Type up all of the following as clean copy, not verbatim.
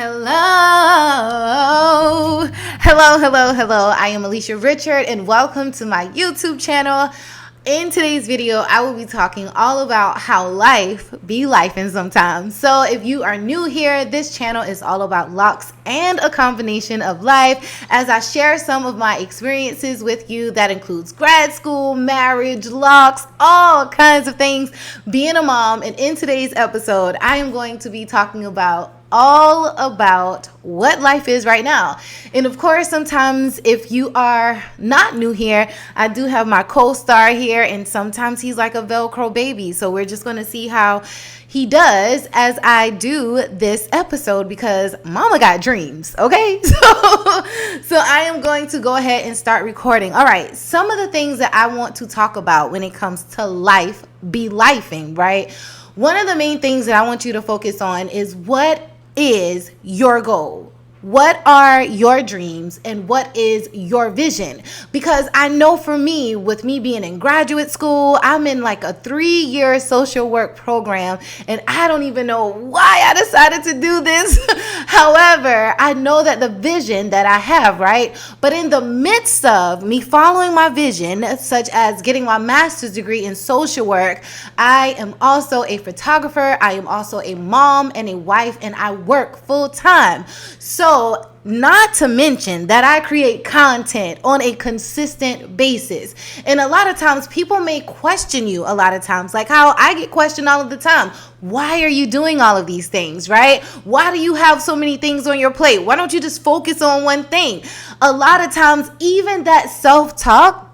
Hello. I am Alicia Richard and welcome to my YouTube channel. In today's video, I will be talking all about how life be lifing sometimes. So if you are new here, this channel is all about locks and a combination of life as I share some of my experiences with you. That includes grad school, marriage, locks, all kinds of things, being a mom. And in today's episode, I am going to be talking all about what life is right now. And of course, sometimes if you are not new here, I do have my co-star here, and sometimes he's like a Velcro baby. So we're just going to see how he does as I do this episode, because mama got dreams, okay? So I am going to go ahead and start recording. All right, some of the things that I want to talk about when it comes to life be lifing, right? One of the main things that I want you to focus on is what is your goal? What are your dreams and what is your vision? Because I know for me, with me being in graduate school, I'm in like a 3-year social work program, and I don't even know why I decided to do this. However, I know that the vision that I have, right? But in the midst of me following my vision, such as getting my master's degree in social work, I am also a photographer. I am also a mom and a wife, and I work full time. So not to mention that I create content on a consistent basis. And a lot of times people may question you a lot of times, like how I get questioned all of the time. Why are you doing all of these things, right? Why do you have so many things on your plate? Why don't you just focus on one thing? A lot of times, even that self-talk,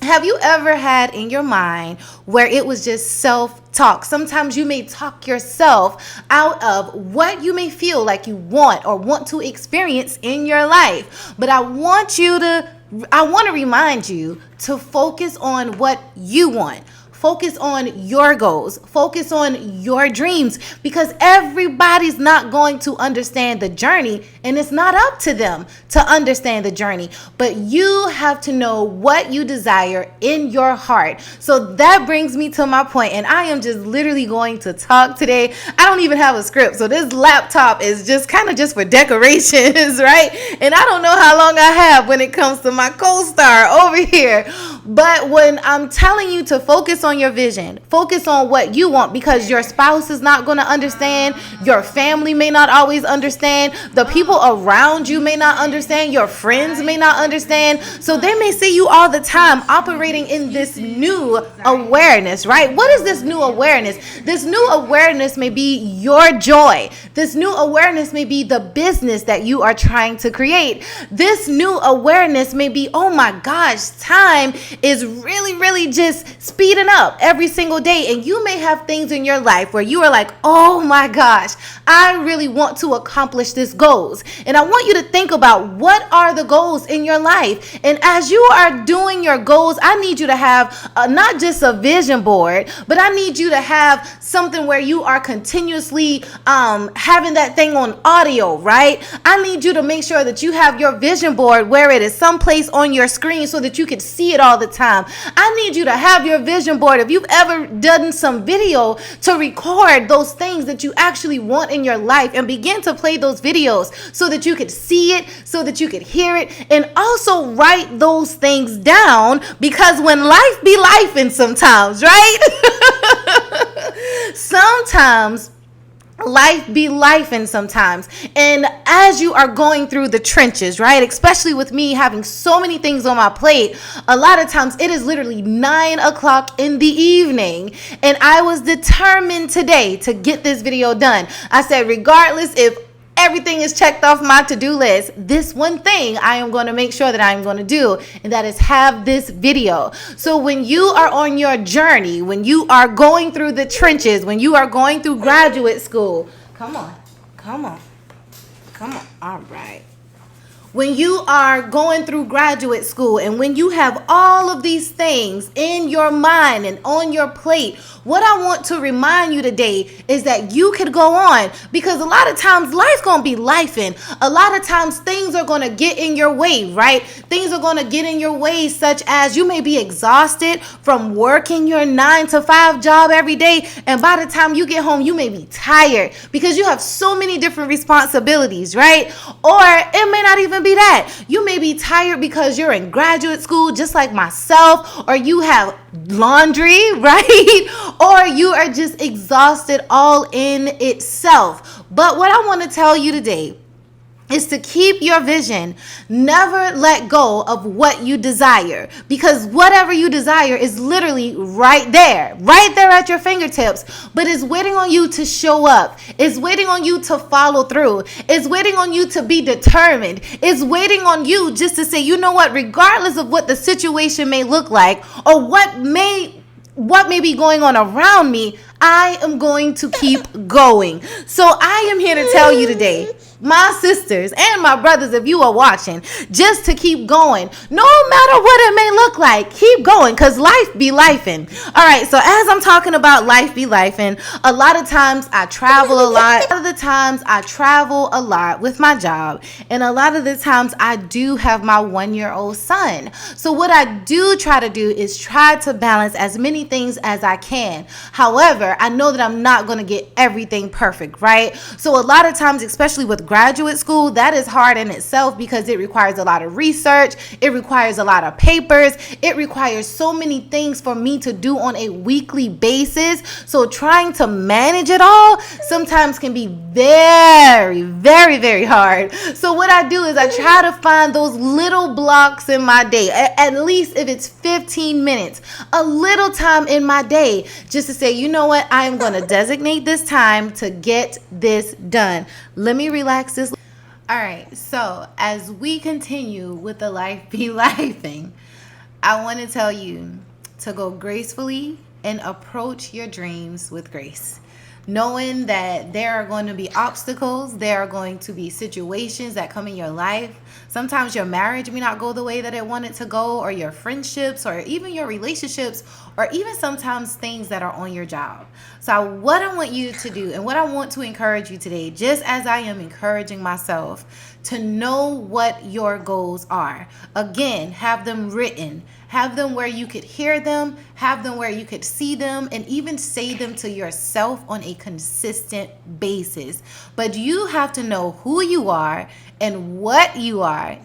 have you ever had in your mind where it was just self-talk? Sometimes you may talk yourself out of what you may feel like you want or want to experience in your life. But I want to remind you to focus on what you want. Focus on your goals. Focus on your dreams, because everybody's not going to understand the journey, and it's not up to them to understand the journey. But you have to know what you desire in your heart. So that brings me to my point, and I am just literally going to talk today. I don't even have a script, so this laptop is just kind of just for decorations, right? And I don't know how long I have when it comes to my co-star over here. But when I'm telling you to focus on your vision, focus on what you want, because your spouse is not going to understand. Your family may not always understand. The people around you may not understand. Your friends may not understand. So they may see you all the time operating in this new awareness, right? What is this new awareness? This new awareness may be your joy. This new awareness may be the business that you are trying to create. This new awareness may be, oh my gosh, time is really just speeding up every single day. And you may have things in your life where you are like, oh my gosh, I really want to accomplish this goals. And I want you to think about, what are the goals in your life? And as you are doing your goals, I need you to have not just a vision board, but I need you to have something where you are continuously having that thing on audio, right? I need you to make sure that you have your vision board where it is someplace on your screen so that you can see it all the time. I need you to have your vision board, if you've ever done some video, to record those things that you actually want in your life and begin to play those videos so that you could see it, so that you could hear it, and also write those things down, because when life be lifing sometimes, right? Sometimes life be lifing sometimes. And as you are going through the trenches, right, especially with me having so many things on my plate, a lot of times it is literally 9 o'clock in the evening, and I was determined today to get this video done. I said, regardless if everything is checked off my to-do list, this one thing I am going to make sure that I'm going to do, and that is have this video. So when you are on your journey, when you are going through the trenches, when you are going through graduate school, come on. All right. when you are going through graduate school and when you have all of these things in your mind and on your plate, what I want to remind you today is that you could go on, because a lot of times life's going to be lifing. A lot of times things are going to get in your way, right? Things are going to get in your way, such as you may be exhausted from working your 9-to-5 job every day. And by the time you get home, you may be tired because you have so many different responsibilities, right? Or it may not even be that. You may be tired because you're in graduate school, just like myself, or you have laundry, right? Or you are just exhausted all in itself. But what I want to tell you today is to keep your vision. Never let go of what you desire, because whatever you desire is literally right there at your fingertips, but it's waiting on you to show up. It's waiting on you to follow through. It's waiting on you to be determined. It's waiting on you just to say, you know what, regardless of what the situation may look like or what may be going on around me, I am going to keep going. So I am here to tell you today, my sisters and my brothers, if you are watching, just to keep going. No matter what it may look like, keep going, because life be lifing. All right, so as I'm talking about life be lifing, a lot of times I travel a lot. A lot of the times I travel a lot with my job, and a lot of the times I do have my 1-year-old son. So what I do try to do is try to balance as many things as I can. However, I know that I'm not going to get everything perfect, right? So a lot of times, especially with graduate school, that is hard in itself because it requires a lot of research. It requires a lot of papers. It requires so many things for me to do on a weekly basis. So trying to manage it all sometimes can be very, very, very hard. So what I do is I try to find those little blocks in my day, at least if it's 15 minutes, a little time in my day, just to say, you know what, I am going to designate this time to get this done. Let me relax this. All right, so as we continue with the life be lifing, I want to tell you to go gracefully and approach your dreams with grace, knowing that there are going to be obstacles, there are going to be situations that come in your life. Sometimes your marriage may not go the way that it wanted to go, or your friendships, or even your relationships, or even sometimes things that are on your job. So what I want you to do, and what I want to encourage you today, just as I am encouraging myself, to know what your goals are. Again, have them written. Have them where you could hear them, have them where you could see them, and even say them to yourself on a consistent basis. But you have to know who you are and what you are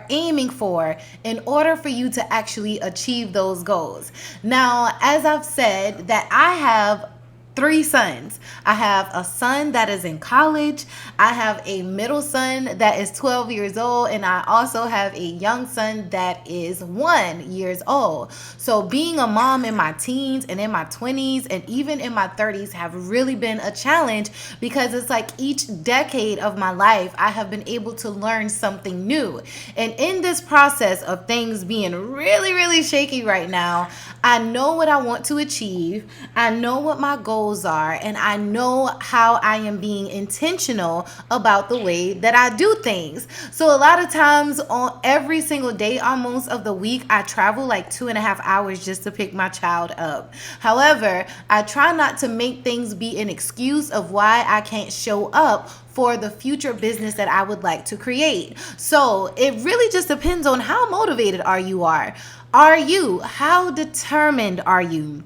aiming for in order for you to actually achieve those goals. Now, as I've said, that I have 3 sons. I have a son that is in college. I have a middle son that is 12 years old. And I also have a young son that is 1 year old. So being a mom in my teens and in my 20s and even in my 30s have really been a challenge, because it's like each decade of my life, I have been able to learn something new. And in this process of things being really, really shaky right now, I know what I want to achieve. I know what my goals are, and I know how I am being intentional about the way that I do things. So a lot of times on every single day almost of the week, I travel like 2.5 hours just to pick my child up. However, I try not to make things be an excuse of why I can't show up for the future business that I would like to create. So it really just depends on how motivated are you. How determined are you?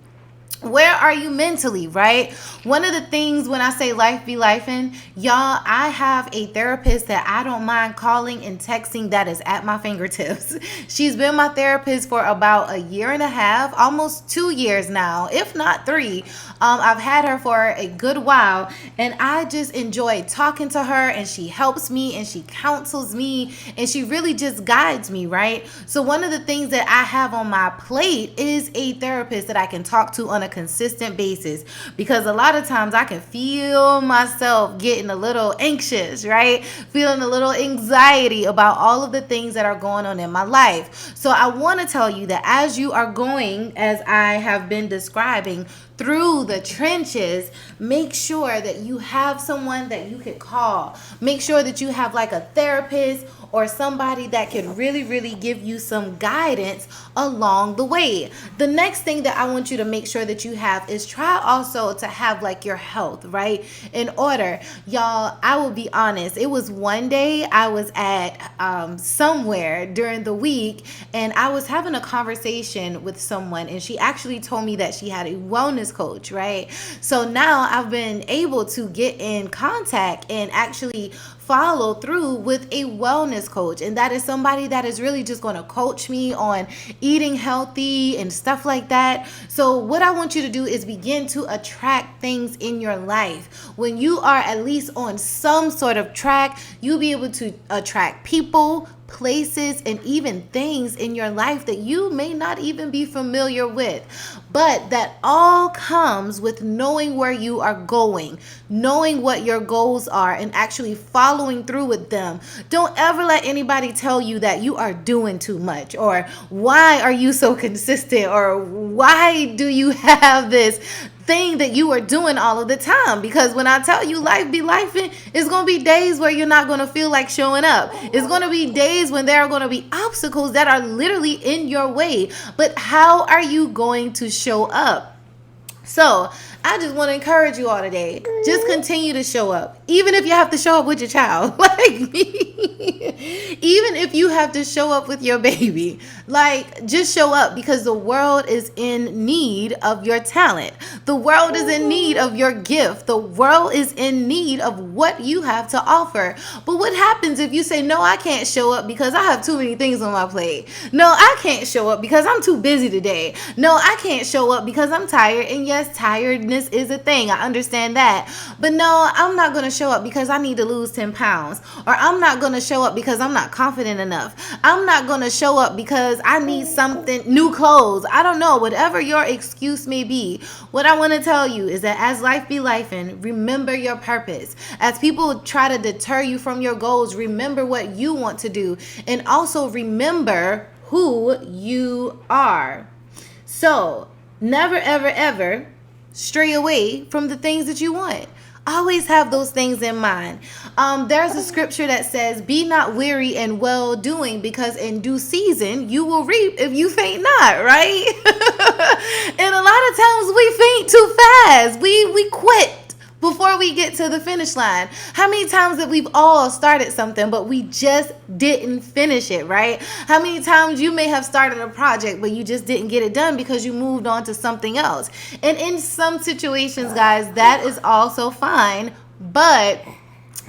Where are you mentally, right? One of the things when I say life be lifing, y'all, I have a therapist that I don't mind calling and texting that is at my fingertips. She's been my therapist for about 1.5 years, almost 2 years now, if not 3. I've had her for a good while, and I just enjoy talking to her, and she helps me and she counsels me and she really just guides me, right? So one of the things that I have on my plate is a therapist that I can talk to on a consistent basis, because a lot of times I can feel myself getting a little anxious, right? Feeling a little anxiety about all of the things that are going on in my life. So I want to tell you that as you are going, as I have been describing, through the trenches, make sure that you have someone that you could call. Make sure that you have like a therapist or somebody that can really, really give you some guidance along the way. The next thing that I want you to make sure that you have is try also to have like your health, right, in order. Y'all, I will be honest. It was one day I was at somewhere during the week, and I was having a conversation with someone, and she actually told me that she had a wellness coach, right? So now I've been able to get in contact and actually follow through with a wellness coach, and that is somebody that is really just going to coach me on eating healthy and stuff like that. So what I want you to do is begin to attract things in your life. When you are at least on some sort of track, you'll be able to attract people, places, and even things in your life that you may not even be familiar with. But that all comes with knowing where you are going, knowing what your goals are, and actually following through with them. Don't ever let anybody tell you that you are doing too much, or why are you so consistent, or why do you have this thing that you are doing all of the time. Because when I tell you life be lifing, it's going to be days where you're not going to feel like showing up. It's going to be days when there are going to be obstacles that are literally in your way. But how are you going to show up? So I just want to encourage you all today. Just continue to show up. Even if you have to show up with your child, like me. Even if you have to show up with your baby. Like, just show up, because the world is in need of your talent. The world is in need of your gift. The world is in need of what you have to offer. But what happens if you say, no, I can't show up because I have too many things on my plate? No, I can't show up because I'm too busy today. No, I can't show up because I'm tired. And yes, tiredness is a thing. I understand that. But no, I'm not going to show up because I need to lose 10 pounds. Or I'm not going to show up because I'm not confident enough. I'm not going to show up because I need something, new clothes. I don't know, whatever your excuse may be. What I want to tell you is that as life be lifing, remember your purpose. As people try to deter you from your goals, remember what you want to do. And also remember who you are. So never, ever, ever stray away from the things that you want. Always have those things in mind. There's a scripture that says, be not weary in well doing, because in due season you will reap if you faint not, right? And a lot of times we faint too fast. We quit before we get to the finish line. How many times have we've all started something, but we just didn't finish it, right? How many times you may have started a project, but you just didn't get it done because you moved on to something else. And in some situations, guys, that is also fine, but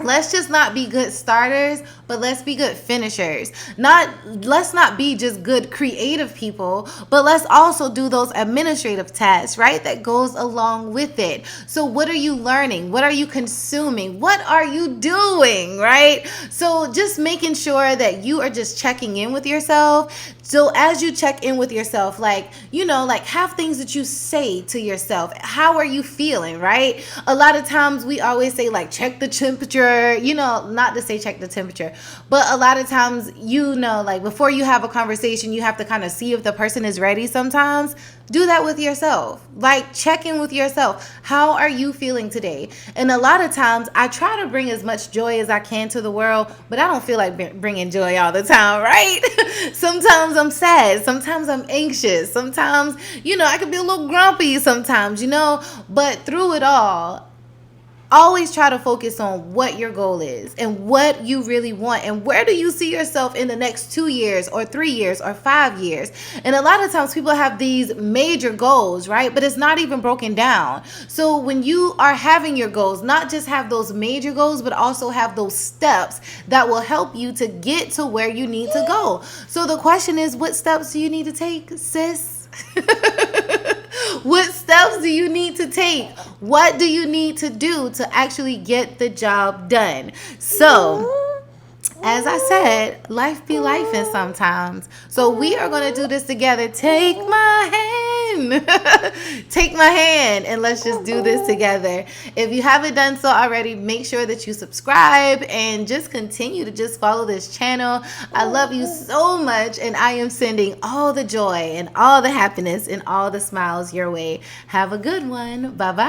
let's just not be good starters, but let's be good finishers. Let's not be just good creative people, but let's also do those administrative tasks, right? That goes along with it. So what are you learning? What are you consuming? What are you doing, right? So just making sure that you are just checking in with yourself. So as you check in with yourself, like, have things that you say to yourself. How are you feeling, right? A lot of times we always say, like, check the temperature, not to say check the temperature, but a lot of times, like, before you have a conversation, you have to kind of see if the person is ready sometimes. Do that with yourself. Like, check in with yourself. How are you feeling today? And a lot of times I try to bring as much joy as I can to the world, but I don't feel like bringing joy all the time, right? Sometimes I'm sad. Sometimes I'm anxious. Sometimes, I can be a little grumpy sometimes, but through it all, always try to focus on what your goal is and what you really want, and where do you see yourself in the next 2 years or 3 years or 5 years. And a lot of times people have these major goals, right? But it's not even broken down. So when you are having your goals, not just have those major goals, but also have those steps that will help you to get to where you need to go. So the question is, what steps do you need to take, sis? What steps do you need to take? What do you need to do to actually get the job done? So, as I said, life be lifing sometimes. So we are going to do this together. Take my in. Take my hand and let's just do this together. If you haven't done so already, make sure that you subscribe and just continue to just follow this channel. I love you so much, and I am sending all the joy and all the happiness and all the smiles your way. Have a good one. Bye-bye.